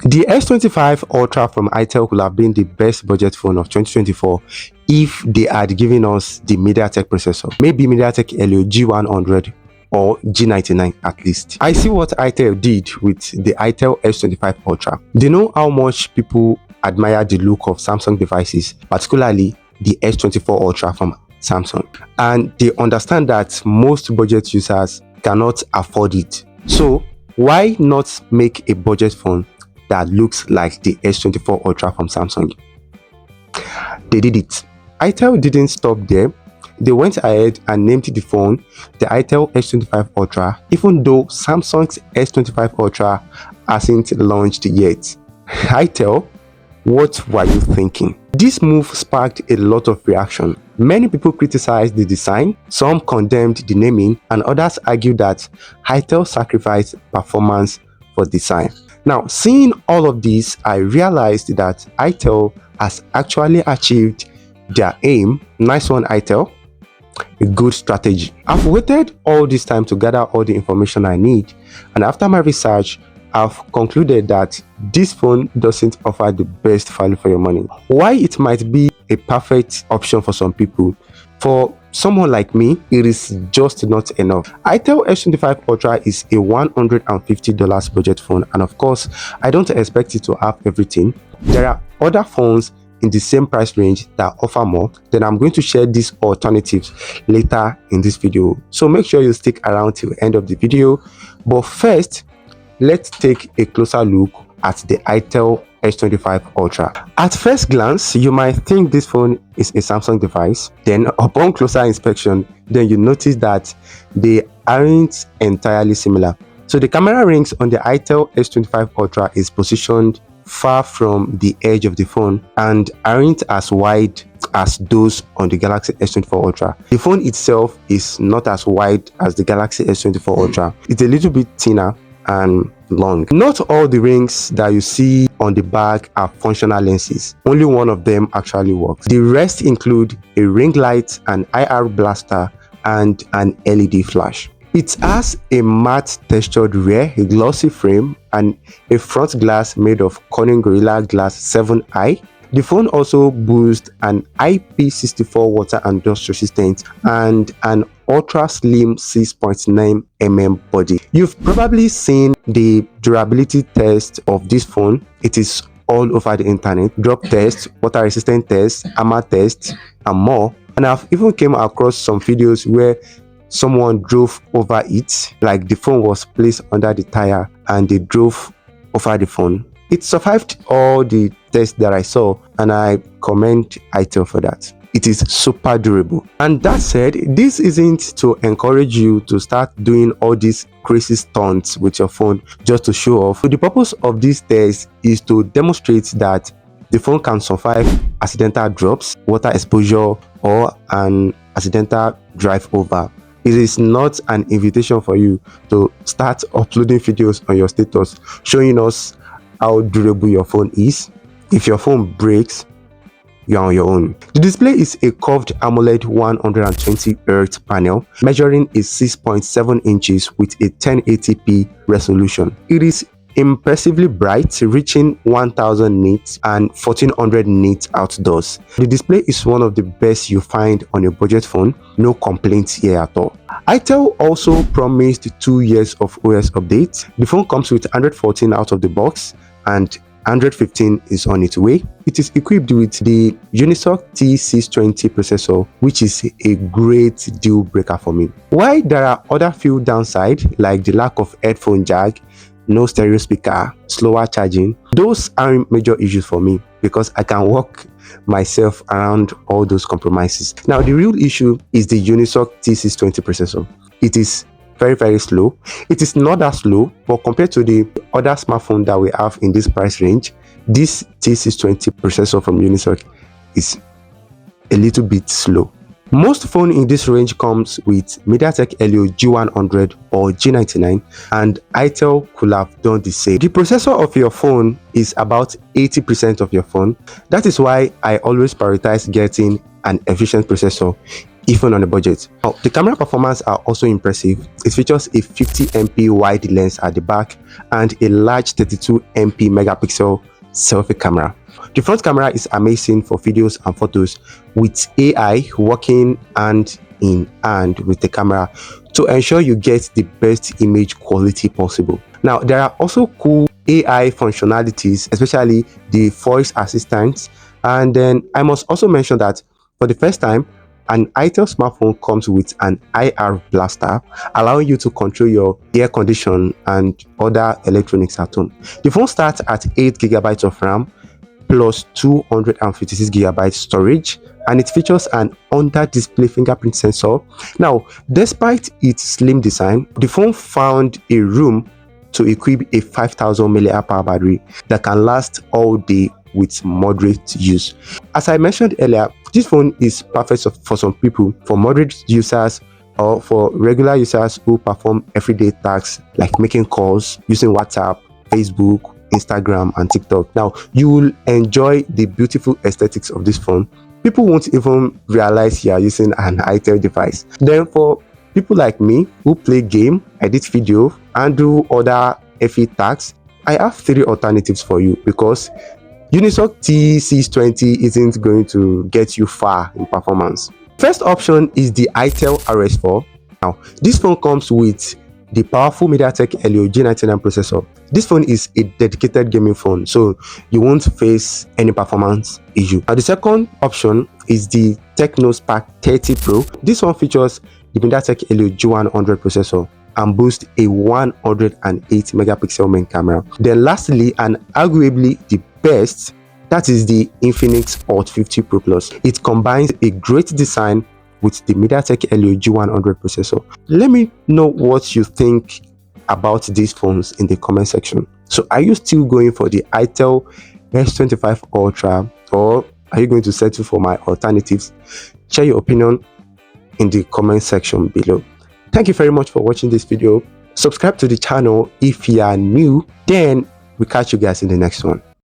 The S25 Ultra from Itel could have been the best budget phone of 2024 if they had given us the MediaTek processor, maybe MediaTek Helio G100 or G99 at least. I see what Itel did with the Itel S25 Ultra. They know how much people admire the look of Samsung devices, particularly the S24 Ultra from Samsung, and they understand that most budget users cannot afford it. So why not make a budget phone that looks like the S24 Ultra from Samsung? They did it. Itel didn't stop there. They went ahead and named the phone the Itel S25 Ultra, even though Samsung's S25 Ultra hasn't launched yet. Itel, what were you thinking? This move sparked a lot of reaction. Many people criticized the design, some condemned the naming, and others argued that Itel sacrificed performance for design. Now, seeing all of this, I realized that Itel has actually achieved their aim. Nice one, Itel. A good strategy. I've waited all this time to gather all the information I need, and after my research, I've concluded that this phone doesn't offer the best value for your money. Why it might be a perfect option for some people, for someone like me, it is just not enough. Itel S25 Ultra is a $150 budget phone, and of course, I don't expect it to have everything. There are other phones in the same price range that offer more. Then I'm going to share these alternatives later in this video, so make sure you stick around till the end of the video. But first, let's take a closer look at the Itel S25 Ultra. At first glance, you might think this phone is a Samsung device. Then upon closer inspection, then you notice that they aren't entirely similar. So the camera rings on the Itel S25 Ultra is positioned far from the edge of the phone and aren't as wide as those on the Galaxy S24 Ultra. The phone itself is not as wide as the Galaxy S24 Ultra. It's a little bit thinner and long. Not all the rings that you see on the back are functional lenses. Only one of them actually works. The rest include a ring light, an IR blaster, and an LED flash. It has a matte textured rear, a glossy frame, and a front glass made of Corning Gorilla Glass 7i. The phone also boasts an IP64 water and dust resistant and an ultra slim 6.9mm body. You've probably seen the durability test of this phone. It is all over the internet. Drop test, water resistant test, armor test, and more. And I've even came across some videos where someone drove over it, like the phone was placed under the tire and they drove over the phone. It survived all the tests that I saw, and I commend Itel for that. It is super durable. And that said, this isn't to encourage you to start doing all these crazy stunts with your phone just to show off. So the purpose of this test is to demonstrate that the phone can survive accidental drops, water exposure, or an accidental drive over. It is not an invitation for you to start uploading videos on your status showing us how durable your phone is. If your phone breaks, you're on your own. The display is a curved AMOLED 120Hz panel measuring a 6.7 inches with a 1080p resolution. It is impressively bright, reaching 1000 nits and 1400 nits outdoors. The display is one of the best you find on a budget phone. No complaints here at all. Itel also promised 2 years of OS updates. The phone comes with Android 14 out of the box, and Android 15 is on its way. It is equipped with the Unisoc T620 processor, which is a great deal breaker for me. While there are other few downsides, like the lack of headphone jack, no stereo speaker, slower charging, those aren't major issues for me because I can walk myself around all those compromises. Now, the real issue is the Unisoc T620 processor. It is very slow. It is not that slow, but compared to the other smartphone that we have in this price range, this T620 processor from Unisoc is a little bit slow. Most phone in this range comes with MediaTek Helio G100 or G99, and Itel could have done the same. The processor of your phone is about 80% of your phone. That is why I always prioritize getting an efficient processor. even on a budget. Now, the camera performance are also impressive. It features a 50MP wide lens at the back and a large 32MP megapixel selfie camera. The front camera is amazing for videos and photos, with AI working hand in hand with the camera to ensure you get the best image quality possible. Now, there are also cool AI functionalities, especially the voice assistants. And then I must also mention that for the first time, an Itel smartphone comes with an IR blaster, allowing you to control your air condition and other electronics at home. The phone starts at 8GB of RAM plus 256GB storage, and it features an under-display fingerprint sensor. Now, despite its slim design, the phone found a room to equip a 5000 mAh battery that can last all day with moderate use. As I mentioned earlier, this phone is perfect for some people, for moderate users or for regular users who perform everyday tasks like making calls, using WhatsApp, Facebook, Instagram and TikTok. Now, you will enjoy the beautiful aesthetics of this phone. People won't even realize you are using an Itel device. Then for people like me who play game, edit video and do other FE tasks, I have 3 alternatives for you, because Unisoc T620 isn't going to get you far in performance. First option is the Itel RS4. Now, this phone comes with the powerful MediaTek Helio G99 processor. This phone is a dedicated gaming phone, so you won't face any performance issue. Now, the second option is the Tecno Spark 30 Pro. This one features the MediaTek Helio G100 processor and boasts a 108 megapixel main camera. Then lastly, and arguably the best, that is the Infinix Hot 50 Pro Plus. It combines a great design with the MediaTek Helio G100 processor. Let me know what you think about these phones in the comment section. So are you still going for the Itel S25 Ultra, or are you going to settle for my alternatives? Share your opinion in the comment section below. Thank you very much for watching this video. Subscribe to the channel if you are new. Then we catch you guys in the next one.